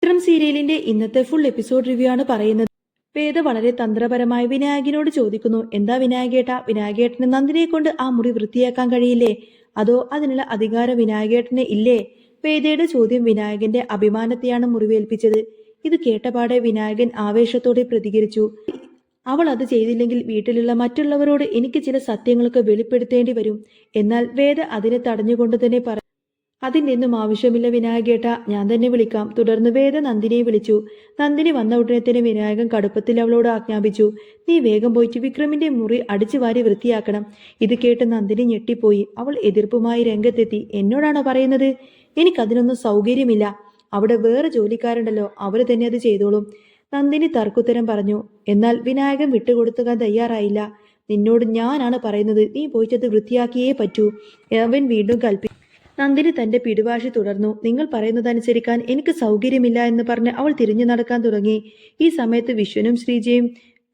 ചിത്രം സീരിയലിന്റെ ഇന്നത്തെ ഫുൾ എപ്പിസോഡ് റിവ്യൂ ആണ് പറയുന്നത്. വേദ വളരെ തന്ത്രപരമായി വിനായകനോട് ചോദിക്കുന്നു, എന്താ വിനായകേട്ട, വിനായകേട്ടന് നന്ദിനിയെ കൊണ്ട് ആ മുറി വൃത്തിയാക്കാൻ കഴിയില്ലേ? അതോ അതിനുള്ള അധികാരം വിനായകേട്ടന് ഇല്ലേ? വേദയുടെ ചോദ്യം വിനായകന്റെ അഭിമാനത്തെയാണ് മുറിവേൽപ്പിച്ചത്. ഇത് കേട്ടപാടെ വിനായകൻ ആവേശത്തോടെ പ്രതികരിച്ചു. അവൾ അത് ചെയ്തില്ലെങ്കിൽ വീട്ടിലുള്ള മറ്റുള്ളവരോട് എനിക്ക് ചില സത്യങ്ങളൊക്കെ വെളിപ്പെടുത്തേണ്ടി വരും. എന്നാൽ വേദ അതിനെ തടഞ്ഞുകൊണ്ട് തന്നെ അതിൻ്റെ ഒന്നും ആവശ്യമില്ല വിനായകേട്ട, ഞാൻ തന്നെ വിളിക്കാം. തുടർന്ന് വേദ നന്ദിനിയെ വിളിച്ചു. നന്ദിനി വന്ന ഉടനെ തന്നെ വിനായകൻ കടുപ്പത്തിൽ അവളോട് ആജ്ഞാപിച്ചു, നീ വേഗം പോയിട്ട് വിക്രമിന്റെ മുറി അടിച്ചു വാരി വൃത്തിയാക്കണം. ഇത് കേട്ട് നന്ദിനി ഞെട്ടിപ്പോയി. അവൾ എതിർപ്പുമായി രംഗത്തെത്തി. എന്നോടാണോ പറയുന്നത്? എനിക്കതിനൊന്നും സൗകര്യമില്ല. അവിടെ വേറെ ജോലിക്കാരുണ്ടല്ലോ, അവര് തന്നെ അത് ചെയ്തോളും. നന്ദിനി തർക്കുത്തരം പറഞ്ഞു. എന്നാൽ വിനായകൻ വിട്ടുകൊടുത്തുക തയ്യാറായില്ല. നിന്നോട് ഞാനാണ് പറയുന്നത്, നീ പോയിട്ടത് വൃത്തിയാക്കിയേ പറ്റൂ. അവൻ വീണ്ടും കൽപ്പിച്ചു. നന്ദിനി തന്റെ പിടിവാശി തുടർന്നു. നിങ്ങൾ പറയുന്നതനുസരിക്കാൻ എനിക്ക് സൗകര്യമില്ല എന്ന് പറഞ്ഞ് അവൾ തിരിഞ്ഞു നടക്കാൻ തുടങ്ങി. ഈ സമയത്ത് വിശ്വനും ശ്രീജയും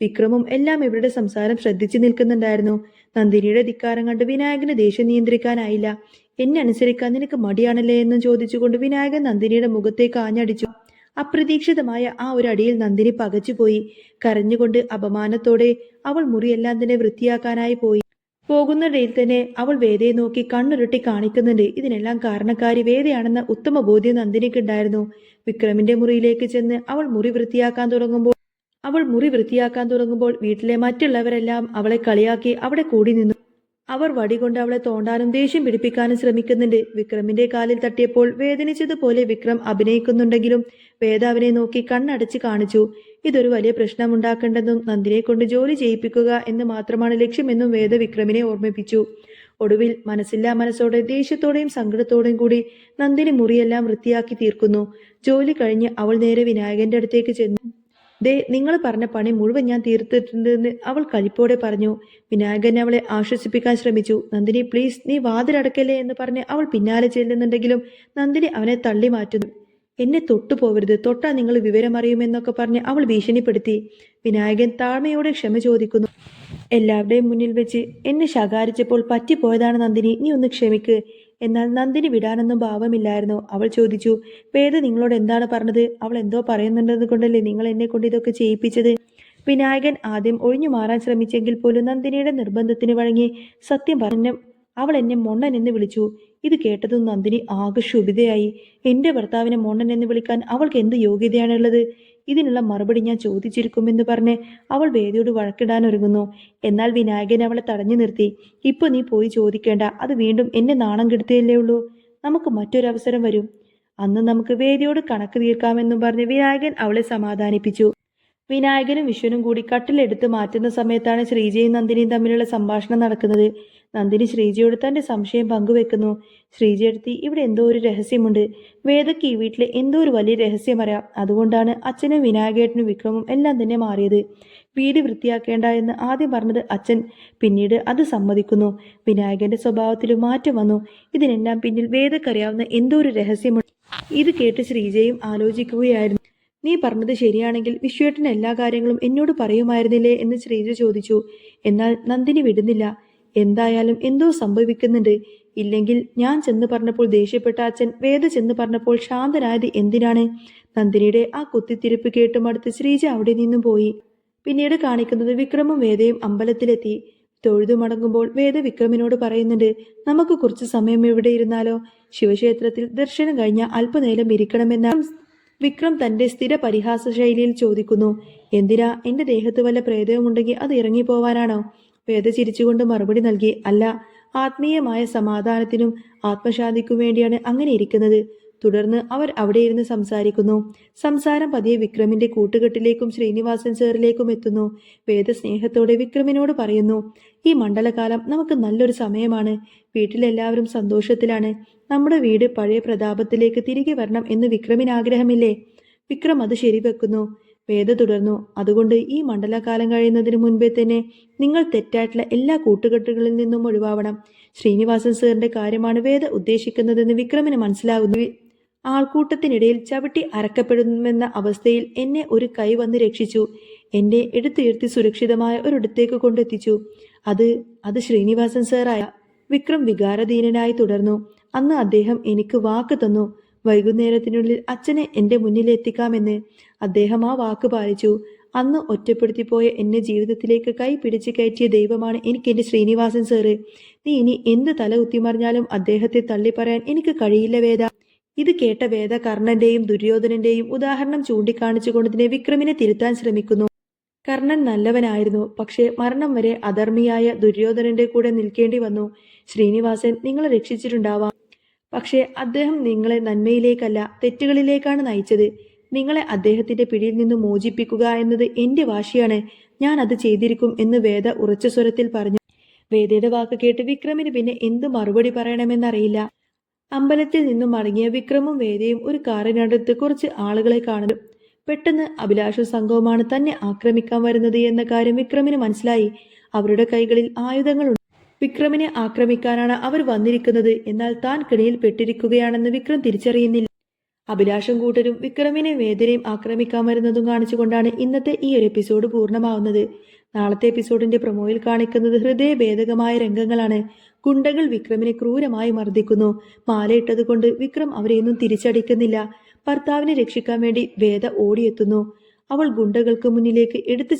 വിക്രമും എല്ലാം ഇവരുടെ സംസാരം ശ്രദ്ധിച്ചു നിൽക്കുന്നുണ്ടായിരുന്നു. നന്ദിനിയുടെ ധിക്കാരം കണ്ട് വിനായകന് ദേഷ്യം നിയന്ത്രിക്കാനായില്ല. എന്നെ അനുസരിക്കാൻ നിനക്ക് മടിയാണല്ലേ എന്നും ചോദിച്ചുകൊണ്ട് വിനായകൻ നന്ദിനിയുടെ മുഖത്തേക്ക് ആഞ്ഞടിച്ചു. അപ്രതീക്ഷിതമായ ആ ഒരു അടിയിൽ നന്ദിനി പകച്ചുപോയി. കരഞ്ഞുകൊണ്ട് അപമാനത്തോടെ അവൾ മുറിയെല്ലാം തന്നെ വൃത്തിയാക്കാനായി പോയി. പോകുന്നിടയിൽ തന്നെ അവൾ വേദയെ നോക്കി കണ്ണുരുട്ടി കാണിക്കുന്നുണ്ട്. ഇതിനെല്ലാം കാരണക്കാരി വേദയാണെന്ന ഉത്തമ ബോധ്യം നന്ദിനിക്കുണ്ടായിരുന്നു. വിക്രമിന്റെ മുറിയിലേക്ക് ചെന്ന് അവൾ മുറി വൃത്തിയാക്കാൻ തുടങ്ങുമ്പോൾ വീട്ടിലെ മറ്റുള്ളവരെല്ലാം അവളെ കളിയാക്കി അവിടെ കൂടി നിന്നു. അവർ വടികൊണ്ട് അവളെ തോണ്ടാനും ദേഷ്യം പിടിപ്പിക്കാനും ശ്രമിക്കുന്നുണ്ട്. വിക്രമിന്റെ കാലിൽ തട്ടിയപ്പോൾ വേദനിച്ചതുപോലെ വിക്രം അഭിനയിക്കുന്നുണ്ടെങ്കിലും വേദ അവനെ നോക്കി കണ്ണടച്ച് കാണിച്ചു. ഇതൊരു വലിയ പ്രശ്നമുണ്ടാക്കേണ്ടെന്നും നന്ദിനെ കൊണ്ട് ജോലി ചെയ്യിപ്പിക്കുക എന്ന് മാത്രമാണ് ലക്ഷ്യമെന്നും വേദ വിക്രമിനെ ഓർമ്മിപ്പിച്ചു. ഒടുവിൽ മനസ്സില്ലാ മനസ്സോടെ ദേഷ്യത്തോടെയും സങ്കടത്തോടെയും കൂടി നന്ദിനി മുറിയെല്ലാം വൃത്തിയാക്കി തീർക്കുന്നു. ജോലി കഴിഞ്ഞ് അവൾ നേരെ വിനായകന്റെ അടുത്തേക്ക് ചെന്നു. ദേ, നിങ്ങൾ പറഞ്ഞ പണി മുഴുവൻ ഞാൻ തീർത്തിട്ടുണ്ടെന്ന് അവൾ കലിപ്പോടെ പറഞ്ഞു. വിനായകൻ അവളെ ആശ്വസിപ്പിക്കാൻ ശ്രമിച്ചു. നന്ദിനി പ്ലീസ്, നീ വാതിലടക്കല്ലേ എന്ന് പറഞ്ഞ് അവൾ പിന്നാലെ ചെല്ലുന്നുണ്ടെങ്കിലും നന്ദിനി അവനെ തള്ളി മാറ്റുന്നു. എന്നെ തൊട്ടുപോകരുത്, തൊട്ടാ നിങ്ങൾ വിവരമറിയുമെന്നൊക്കെ പറഞ്ഞ് അവൾ ഭീഷണിപ്പെടുത്തി. വിനായകൻ താഴ്മയോടെ ക്ഷമ ചോദിക്കുന്നു. എല്ലാവരുടെയും മുന്നിൽ വെച്ച് എന്നെ ശകാരിച്ചപ്പോൾ പറ്റിപ്പോയതാണ് നന്ദിനി, നീ ഒന്ന് ക്ഷമിക്ക്. എന്നാൽ നന്ദിനി വിടാനൊന്നും ഭാവമില്ലായിരുന്നു. അവൾ ചോദിച്ചു, വേദ നിങ്ങളോട് എന്താണ് പറഞ്ഞത്? അവൾ എന്തോ പറയുന്നുണ്ടെന്ന് കൊണ്ടല്ലേ നിങ്ങൾ എന്നെ കൊണ്ട് ഇതൊക്കെ ചെയ്യിപ്പിച്ചത്? വിനായകൻ ആദ്യം ഒഴിഞ്ഞു മാറാൻ ശ്രമിച്ചെങ്കിൽ പോലും നന്ദിനിയുടെ നിർബന്ധത്തിന് വഴങ്ങി സത്യം പറഞ്ഞു. അവൾ എന്നെ മൊണ്ണൻ എന്ന് വിളിച്ചു. ഇത് കേട്ടതും നന്ദിനി ആകെ ക്ഷുഭിതയായി. എന്റെ ഭർത്താവിനെ മൊണ്ണൻ എന്ന് വിളിക്കാൻ അവൾക്ക് എന്ത് യോഗ്യതയാണുള്ളത്? ഇതിനുള്ള മറുപടി ഞാൻ ചോദിച്ചിരിക്കുമെന്ന് പറഞ്ഞ് അവൾ വേദിയോട് വഴക്കിടാൻ ഒരുങ്ങുന്നു. എന്നാൽ വിനായകൻ അവളെ തടഞ്ഞു നിർത്തി. ഇപ്പൊ നീ പോയി ചോദിക്കേണ്ട, അത് വീണ്ടും എന്നെ നാണം കെടുത്തിയല്ലേ ഉള്ളൂ. നമുക്ക് മറ്റൊരവസരം വരും, അന്ന് നമുക്ക് വേദിയോട് കണക്ക് തീർക്കാമെന്നും പറഞ്ഞ് വിനായകൻ അവളെ സമാധാനിപ്പിച്ചു. വിനായകനും വിശ്വനും കൂടി കട്ടിലെടുത്ത് മാറ്റുന്ന സമയത്താണ് ശ്രീജയും നന്ദിനിയും തമ്മിലുള്ള സംഭാഷണം നടക്കുന്നത്. നന്ദിനി ശ്രീജയോട് തന്റെ സംശയം പങ്കുവെക്കുന്നു. ശ്രീജയെടുത്തി, ഇവിടെ എന്തോ ഒരു രഹസ്യമുണ്ട്. വേദയ്ക്ക് ഈ വീട്ടിലെ എന്തോ ഒരു വലിയ രഹസ്യം അറിയാം. അതുകൊണ്ടാണ് അച്ഛനും വിനായകേട്ടനും വിക്രമും എല്ലാം തന്നെ മാറിയത്. വീട് വൃത്തിയാക്കേണ്ട എന്ന് ആദ്യം പറഞ്ഞത് അച്ഛൻ, പിന്നീട് അത് സമ്മതിക്കുന്നു. വിനായകന്റെ സ്വഭാവത്തിലും മാറ്റം വന്നു. ഇതിനെല്ലാം പിന്നിൽ വേദക്കറിയാവുന്ന എന്തോ ഒരു രഹസ്യമുണ്ട്. ഇത് കേട്ട് ശ്രീജയും ആലോചിക്കുകയായിരുന്നു. നീ പറഞ്ഞത് ശരിയാണെങ്കിൽ വിശ്വേട്ടന് എല്ലാ കാര്യങ്ങളും എന്നോട് പറയുമായിരുന്നില്ലേ എന്ന് ശ്രീജ ചോദിച്ചു. എന്നാൽ നന്ദിനി വിടുന്നില്ല. എന്തായാലും എന്തോ സംഭവിക്കുന്നുണ്ട്. ഇല്ലെങ്കിൽ ഞാൻ ചെന്ന് പറഞ്ഞപ്പോൾ ദേഷ്യപ്പെട്ട അച്ഛൻ വേദ ചെന്ന് പറഞ്ഞപ്പോൾ ശാന്തനായത് എന്തിനാണ്? നന്ദിനിയുടെ ആ കുത്തിത്തിരിപ്പ് കേട്ടും അടുത്ത് ശ്രീജ അവിടെ നിന്നും പോയി. പിന്നീട് കാണിക്കുന്നത് വിക്രമും വേദയും അമ്പലത്തിലെത്തി. തൊഴുതു മടങ്ങുമ്പോൾ വേദ വിക്രമിനോട് പറയുന്നുണ്ട്, നമുക്ക് കുറച്ച് സമയം ഇവിടെ ഇരുന്നാലോ? ശിവക്ഷേത്രത്തിൽ ദർശനം കഴിഞ്ഞ അല്പനേരം ഇരിക്കണമെന്നാണ് വിക്രം തന്റെ സ്ഥിര പരിഹാസ ശൈലിയിൽ ചോദിക്കുന്നു. എന്തിനാ? എന്റെ ദേഹത്ത് വല്ല പ്രേതവുമുണ്ടെങ്കിൽ അത് ഇറങ്ങിപ്പോവാനാണോ? വേദ ചിരിച്ചുകൊണ്ട് മറുപടി നൽകി, അല്ല, ആത്മീയമായ സമാധാനത്തിനും ആത്മശാന്തിക്കും വേണ്ടിയാണ് അങ്ങനെ ഇരിക്കുന്നത്. തുടർന്ന് അവർ അവിടെ ഇരുന്ന് സംസാരിക്കുന്നു. സംസാരം പതിയെ വിക്രമിന്റെ കൂട്ടുകെട്ടിലേക്കും ശ്രീനിവാസൻ സാറിലേക്കും എത്തുന്നു. വേദ സ്നേഹത്തോടെ വിക്രമിനോട് പറയുന്നു, ഈ മണ്ഡലകാലം നമുക്ക് നല്ലൊരു സമയമാണ്. വീട്ടിലെല്ലാവരും സന്തോഷത്തിലാണ്. നമ്മുടെ വീട് പഴയ പ്രതാപത്തിലേക്ക് തിരികെ വരണം എന്ന് വിക്രമിന് ആഗ്രഹമില്ലേ? വിക്രം അത് ശരിവെക്കുന്നു. വേദ തുടർന്നു, അതുകൊണ്ട് ഈ മണ്ഡലകാലം കഴിയുന്നതിന് മുൻപേ തന്നെ നിങ്ങൾ തെറ്റായിട്ടുള്ള എല്ലാ കൂട്ടുകെട്ടുകളിൽ നിന്നും ഒഴിവാവണം. ശ്രീനിവാസൻ സാറിന്റെ കാര്യമാണ് വേദ ഉദ്ദേശിക്കുന്നതെന്ന് വിക്രമിന് മനസ്സിലാകുന്നു. ആൾക്കൂട്ടത്തിനിടയിൽ ചവിട്ടി അരക്കപ്പെടുമെന്ന അവസ്ഥയിൽ എന്നെ ഒരു കൈ വന്ന് രക്ഷിച്ചു. എന്നെ എടുത്തുയർത്തി സുരക്ഷിതമായ ഒരിടത്തേക്ക് കൊണ്ടെത്തിച്ചു. അത് ശ്രീനിവാസൻ സാറായ. വിക്രം വികാരധീനനായി തുടർന്നു. അന്ന് അദ്ദേഹം എനിക്ക് വാക്ക് തന്നു. വൈകുന്നേരത്തിനുള്ളിൽ അച്ഛനെ എൻ്റെ മുന്നിൽ എത്തിക്കാമെന്ന്. അദ്ദേഹം ആ വാക്ക് പാലിച്ചു. അന്ന് ഒറ്റപ്പെടുത്തിപ്പോയ എന്നെ ജീവിതത്തിലേക്ക് കൈ പിടിച്ച് കയറ്റിയ ദൈവമാണ് എനിക്ക് എൻ്റെ ശ്രീനിവാസൻ സാറ്. നീ ഇനി എന്ത് തല കുത്തിമറിഞ്ഞാലും അദ്ദേഹത്തെ തള്ളിപ്പറയാൻ എനിക്ക് കഴിയില്ല വേദ. ഇത് കേട്ട വേദ കർണന്റെയും ദുര്യോധനന്റെയും ഉദാഹരണം ചൂണ്ടിക്കാണിച്ചുകൊണ്ട് വിക്രമിനെ തിരുത്താൻ ശ്രമിക്കുന്നു. കർണൻ നല്ലവനായിരുന്നു, പക്ഷേ മരണം വരെ അധർമ്മിയായ ദുര്യോധനന്റെ കൂടെ നിൽക്കേണ്ടി വന്നു. ശ്രീനിവാസൻ നിങ്ങളെ രക്ഷിച്ചിട്ടുണ്ടാവാം, പക്ഷേ അദ്ദേഹം നിങ്ങളെ നന്മയിലേക്കല്ല തെറ്റുകളിലേക്കാണ് നയിച്ചത്. നിങ്ങളെ അദ്ദേഹത്തിന്റെ പിടിയിൽ നിന്ന് മോചിപ്പിക്കുക എന്നത് എന്റെ വാശിയാണ്. ഞാൻ അത് ചെയ്തിരിക്കും എന്ന് വേദ ഉറച്ച സ്വരത്തിൽ പറഞ്ഞു. വേദയുടെ വാക്ക് കേട്ട് വിക്രമിന് പിന്നെ എന്ത് മറുപടി പറയണമെന്നറിയില്ല. അമ്പലത്തിൽ നിന്നും മടങ്ങിയ വിക്രമും വേദയും ഒരു കാറിനടുത്ത് കുറച്ച് ആളുകളെ കാണുന്നു. പെട്ടെന്ന് അഭിലാഷും സംഘവുമാണ് തന്നെ ആക്രമിക്കാൻ വരുന്നത് എന്ന കാര്യം വിക്രമിന് മനസ്സിലായി. അവരുടെ കൈകളിൽ ആയുധങ്ങളുണ്ട്. വിക്രമിനെ ആക്രമിക്കാനാണ് അവർ വന്നിരിക്കുന്നത്. എന്നാൽ താൻ കെണിയിൽ പെട്ടിരിക്കുകയാണെന്ന് വിക്രം തിരിച്ചറിയുന്നില്ല. അഭിലാഷും കൂട്ടരും വിക്രമിനെ വേദനയും ആക്രമിക്കാൻ വരുന്നതും കാണിച്ചുകൊണ്ടാണ് ഇന്നത്തെ ഈ ഒരു എപ്പിസോഡ് പൂർണ്ണമാവുന്നത്. നാളത്തെ എപ്പിസോഡിന്റെ പ്രൊമോയിൽ കാണിക്കുന്നത് ഹൃദയഭേദകമായ രംഗങ്ങളാണ്. ഗുണ്ടകൾ വിക്രമിനെ ക്രൂരമായി മർദ്ദിക്കുന്നു. മാലയിട്ടത് കൊണ്ട് വിക്രം അവരെയൊന്നും തിരിച്ചടിക്കുന്നില്ല. ഭർത്താവിനെ രക്ഷിക്കാൻ വേണ്ടി വേദ ഓടിയെത്തുന്നു. അവൾ ഗുണ്ടകൾക്ക് മുന്നിലേക്ക് എടുത്തു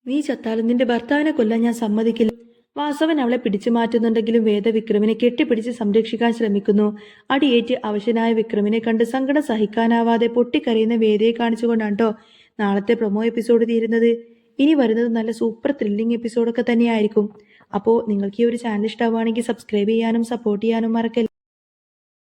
നീ ചത്താലും നിന്റെ ഭർത്താവിനെ കൊല്ലാൻ ഞാൻ സമ്മതിക്കില്ല. വാസവൻ അവളെ പിടിച്ചു മാറ്റുന്നുണ്ടെങ്കിലും വേദ വിക്രമിനെ കെട്ടിപ്പിടിച്ച് സംരക്ഷിക്കാൻ ശ്രമിക്കുന്നു. അടിയേറ്റ് അവശനായ വിക്രമിനെ കണ്ട് സങ്കടം സഹിക്കാനാവാതെ പൊട്ടിക്കരയുന്ന വേദയെ കാണിച്ചുകൊണ്ടാണ് നാളത്തെ പ്രൊമോ എപ്പിസോഡ് തീരുന്നത്. ഇനി വരുന്നത് നല്ല സൂപ്പർ ത്രില്ലിംഗ് എപ്പിസോഡൊക്കെ തന്നെയായിരിക്കും. അപ്പോൾ നിങ്ങൾക്ക് ഈ ഒരു ചാനൽ ഇഷ്ടമാവുകയാണെങ്കിൽ സബ്സ്ക്രൈബ് ചെയ്യാനും സപ്പോർട്ട് ചെയ്യാനും മറക്കല്ല.